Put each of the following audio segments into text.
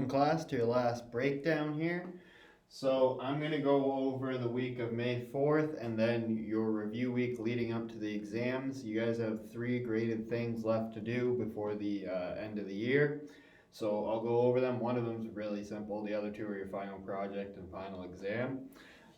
Class to your last breakdown here. So I'm going to go over the week of May 4th and then your review week leading up to the exams. You guys have 3 graded things left to do before the end of the year. So I'll go over them. One of them is really simple. The other two are your final project and final exam.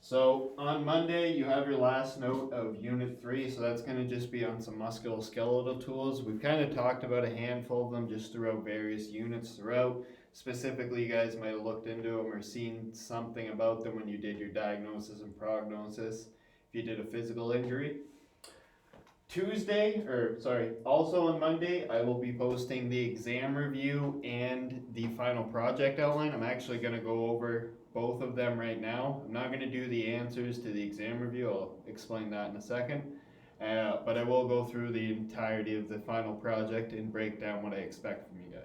So on Monday, you have your last note of Unit 3, so that's going to just be on some musculoskeletal tools. We've kind of talked about a handful of them just throughout various units throughout. Specifically, you guys might have looked into them or seen something about them when you did your diagnosis and prognosis if you did a physical injury. Also on Monday, I will be posting the exam review and the final project outline. I'm actually going to go over both of them right now. I'm not going to do the answers to the exam review. I'll explain that in a second. But I will go through the entirety of the final project and break down what I expect from you guys.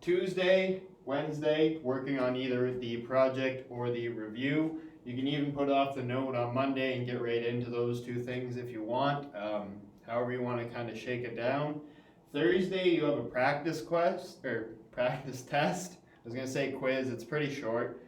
Tuesday, Wednesday, working on either the project or the review. You can even put off the note on Monday and get right into those two things if you want. However you want to kind of shake it down. Thursday, you have a practice test. I was gonna say quiz. It's pretty short.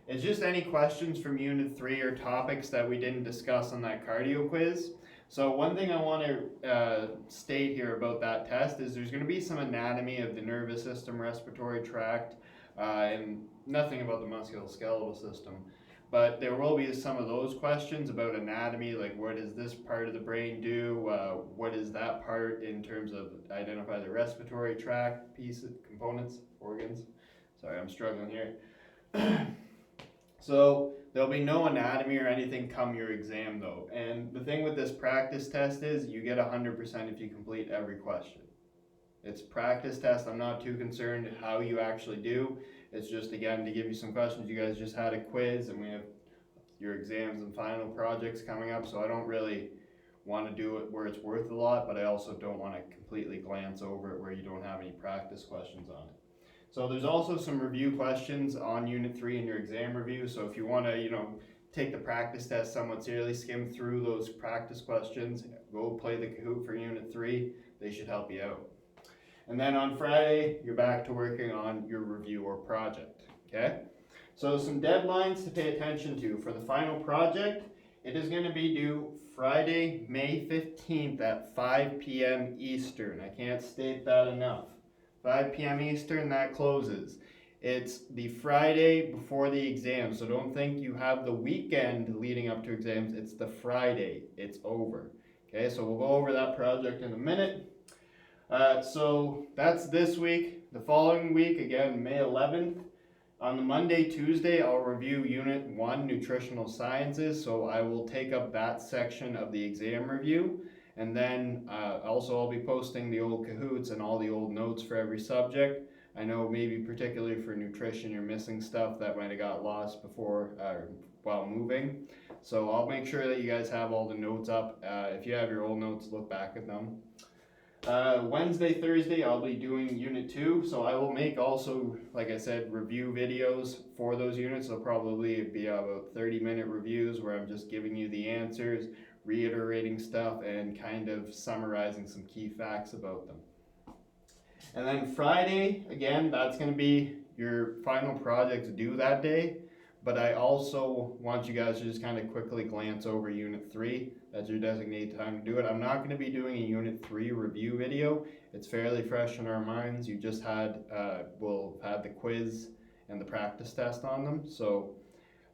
It's just any questions from Unit 3 or topics that we didn't discuss on that cardio quiz. So one thing I want to state here about that test is there's going to be some anatomy of the nervous system, respiratory tract, and nothing about the musculoskeletal system. But there will be some of those questions about anatomy, like what does this part of the brain do? What is that part in terms of identify the respiratory tract pieces, components, organs? Sorry, I'm struggling here. So there'll be no anatomy or anything come your exam though. And the thing with this practice test is you get 100% if you complete every question. It's practice test. I'm not too concerned how you actually do. It's just, again, to give you some questions. You guys just had a quiz and we have your exams and final projects coming up, so I don't really want to do it where it's worth a lot, but I also don't want to completely glance over it where you don't have any practice questions on it. So there's also some review questions on Unit 3 in your exam review, so if you want to, take the practice test somewhat seriously, skim through those practice questions, go play the Kahoot for Unit 3, they should help you out. And then on Friday, you're back to working on your review or project, okay? So some deadlines to pay attention to. For the final project, it is going to be due Friday, May 15th at 5 p.m. Eastern. I can't state that enough. 5 p.m. Eastern, that closes. It's the Friday before the exam, so don't think you have the weekend leading up to exams. It's the Friday. It's over. Okay, so we'll go over that project in a minute. So that's this week. The following week, again, May 11th. On the Monday, Tuesday, I'll review Unit 1, Nutritional Sciences, so I will take up that section of the exam review. And then also I'll be posting the old Kahoots and all the old notes for every subject. I know maybe particularly for nutrition you're missing stuff that might have got lost before while moving. So I'll make sure that you guys have all the notes up. If you have your old notes, look back at them. Wednesday, Thursday, I'll be doing Unit 2, so I will make also, like I said, review videos for those units. They'll probably be about 30-minute reviews where I'm just giving you the answers, reiterating stuff, and kind of summarizing some key facts about them. And then Friday, again, that's going to be your final projects due that day, but I also want you guys to just kind of quickly glance over Unit 3. That's your designated time to do it. I'm not going to be doing a Unit 3 review video. It's fairly fresh in our minds. You just we'll have the quiz and the practice test on them, so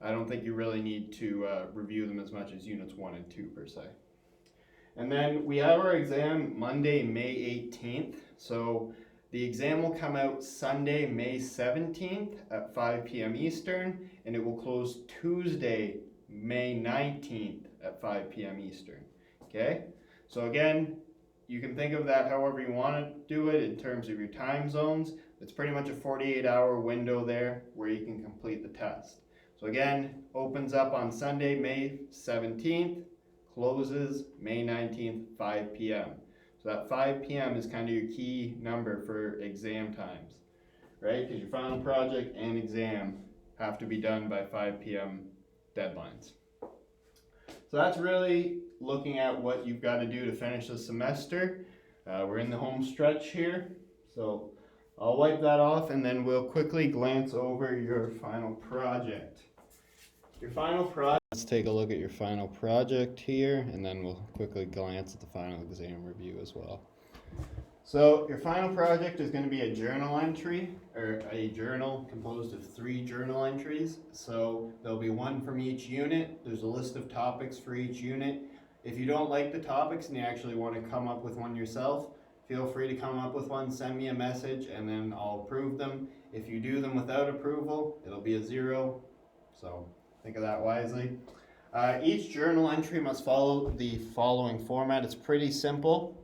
I don't think you really need to review them as much as Units 1 and 2 per se. And then we have our exam Monday, May 18th. So the exam will come out Sunday, May 17th at 5 p.m. Eastern, and it will close Tuesday, May 19th at 5 p.m. Eastern. Okay? So again, you can think of that however you want to do it in terms of your time zones. It's pretty much a 48-hour window there where you can complete the test. So again, opens up on Sunday, May 17th, closes May 19th, 5 p.m. So that 5 p.m. is kind of your key number for exam times, right? Because your final project and exam have to be done by 5 p.m. deadlines. So that's really looking at what you've got to do to finish the semester. We're in the home stretch here, so I'll wipe that off and then we'll quickly glance over your final project. Your final project, let's take a look at your final project here, and then we'll quickly glance at the final exam review as well. So your final project is going to be a journal entry, or a journal composed of 3 journal entries. So there'll be one from each unit. There's a list of topics for each unit. If you don't like the topics and you actually want to come up with one yourself, feel free to come up with one, send me a message, and then I'll approve them. If you do them without approval, it'll be a 0. So think of that wisely. Each journal entry must follow the following format. It's pretty simple.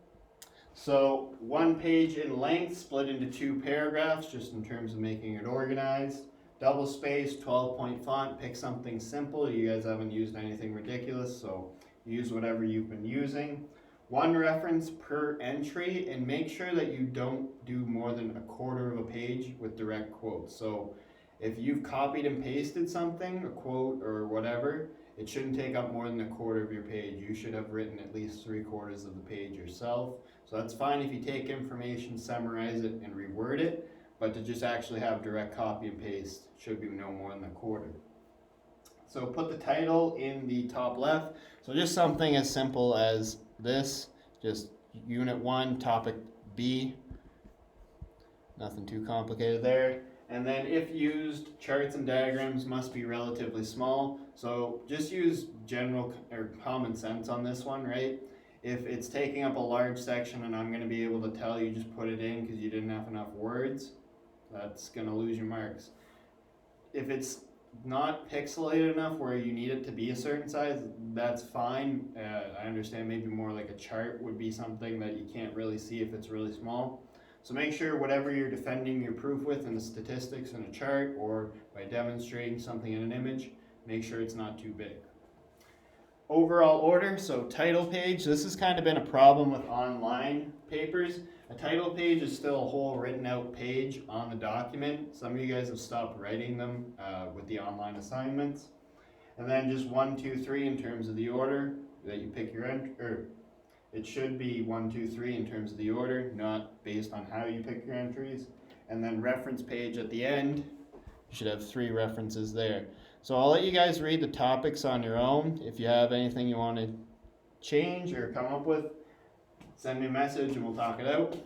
So 1 page in length, split into 2 paragraphs, just in terms of making it organized. Double space, 12-point font, pick something simple. You guys haven't used anything ridiculous, so use whatever you've been using. 1 reference per entry, and make sure that you don't do more than 1/4 of a page with direct quotes. So if you've copied and pasted something, a quote or whatever, it shouldn't take up more than 1/4 of your page. You should have written at least 3/4 of the page yourself. So that's fine if you take information, summarize it, and reword it, but to just actually have direct copy and paste should be no more than 1/4. So put the title in the top left. So just something as simple as this, just Unit 1, Topic B. Nothing too complicated there. And then if used, charts and diagrams must be relatively small. So just use general or common sense on this one, right? If it's taking up a large section and I'm going to be able to tell you just put it in because you didn't have enough words, that's going to lose your marks. If it's not pixelated enough where you need it to be a certain size, that's fine. I understand maybe more like a chart would be something that you can't really see if it's really small. So make sure whatever you're defending your proof with in the statistics in a chart or by demonstrating something in an image, make sure it's not too big. Overall order, so title page. This has kind of been a problem with online papers. A title page is still a whole written out page on the document. Some of you guys have stopped writing them with the online assignments. And then just 1, 2, 3 in terms of the order that you pick your entry. It should be 1, 2, 3 in terms of the order, not based on how you pick your entries. And then reference page at the end, you should have 3 references there. So I'll let you guys read the topics on your own. If you have anything you want to change or come up with, send me a message and we'll talk it out.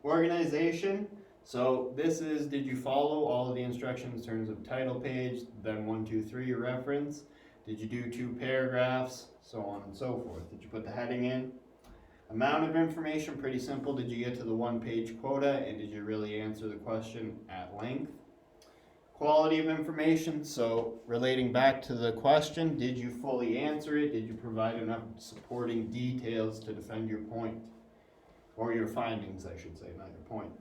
Organization. So this is, did you follow all of the instructions in terms of title page, then 1, 2, 3 your reference? Did you do 2 paragraphs? So on and so forth. Did you put the heading in? Amount of information, pretty simple. Did you get to the 1-page quota and did you really answer the question at length? Quality of information, so relating back to the question, did you fully answer it? Did you provide enough supporting details to defend your point? Or your findings, I should say, not your point.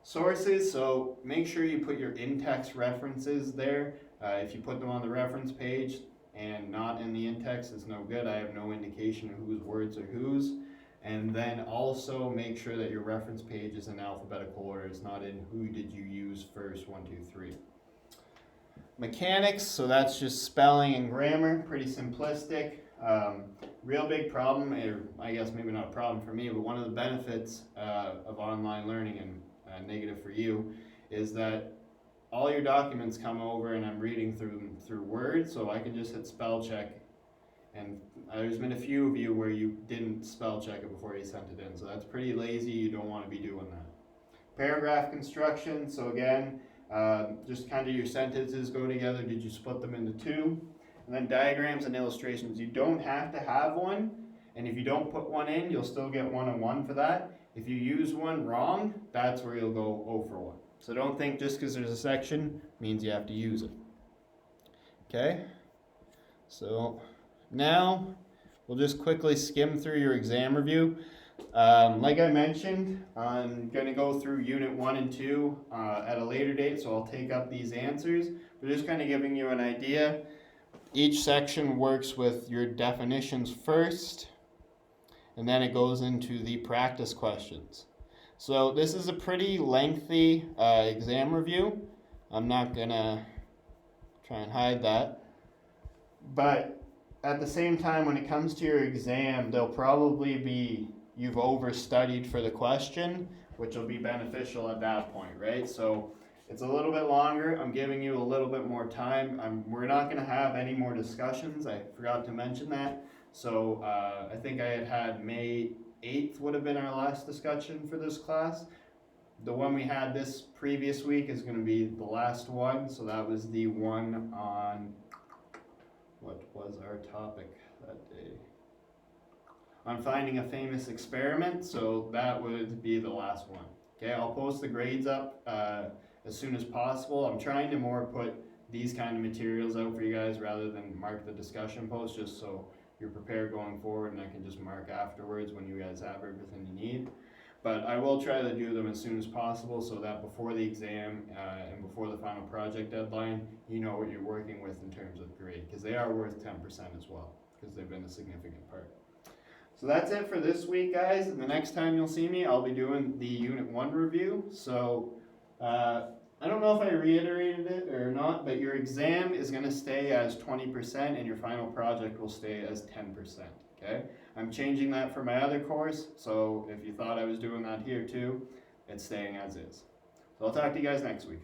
Sources, so make sure you put your in-text references there. If you put them on the reference page and not in the in-text, it's no good. I have no indication of whose words are whose. And then also make sure that your reference page is in alphabetical order. It's not in who did you use first, 1, 2, 3. Mechanics, so that's just spelling and grammar, pretty simplistic. Real big problem, or I guess maybe not a problem for me, but one of the benefits of online learning and negative for you is that all your documents come over and I'm reading through Word, so I can just hit spell check. And there's been a few of you where you didn't spell check it before you sent it in, so that's pretty lazy. You don't want to be doing that. Paragraph construction, so again, just kind of your sentences go together. Did you split them into 2? And then diagrams and illustrations. You don't have to have one, and if you don't put one in, you'll still get 1 on 1 for that. If you use one wrong, that's where you'll go 0 for 1. So don't think just because there's a section means you have to use it. Okay? So now we'll just quickly skim through your exam review. Like I mentioned, I'm going to go through Unit 1 and 2 at a later date, so I'll take up these answers. But just kind of giving you an idea. Each section works with your definitions first, and then it goes into the practice questions. So this is a pretty lengthy exam review. I'm not going to try and hide that. But at the same time, when it comes to your exam, there'll probably be you've overstudied for the question, which will be beneficial at that point, right? So it's a little bit longer. I'm giving you a little bit more time. We're not going to have any more discussions. I forgot to mention that. So I think I had May 8th would have been our last discussion for this class. The one we had this previous week is going to be the last one. So that was the one on, what was our topic that day? On finding a famous experiment. So that would be the last one. Okay, I'll post the grades up as soon as possible. I'm trying to more put these kind of materials out for you guys rather than mark the discussion post, just so you're prepared going forward and I can just mark afterwards when you guys have everything you need. But I will try to do them as soon as possible so that before the exam and before the final project deadline, you know what you're working with in terms of grade, because they are worth 10% as well, because they've been a significant part. So that's it for this week, guys. And the next time you'll see me, I'll be doing the Unit 1 review. So I don't know if I reiterated it or not, but your exam is going to stay as 20% and your final project will stay as 10%, okay? I'm changing that for my other course, so if you thought I was doing that here too, it's staying as is. So I'll talk to you guys next week.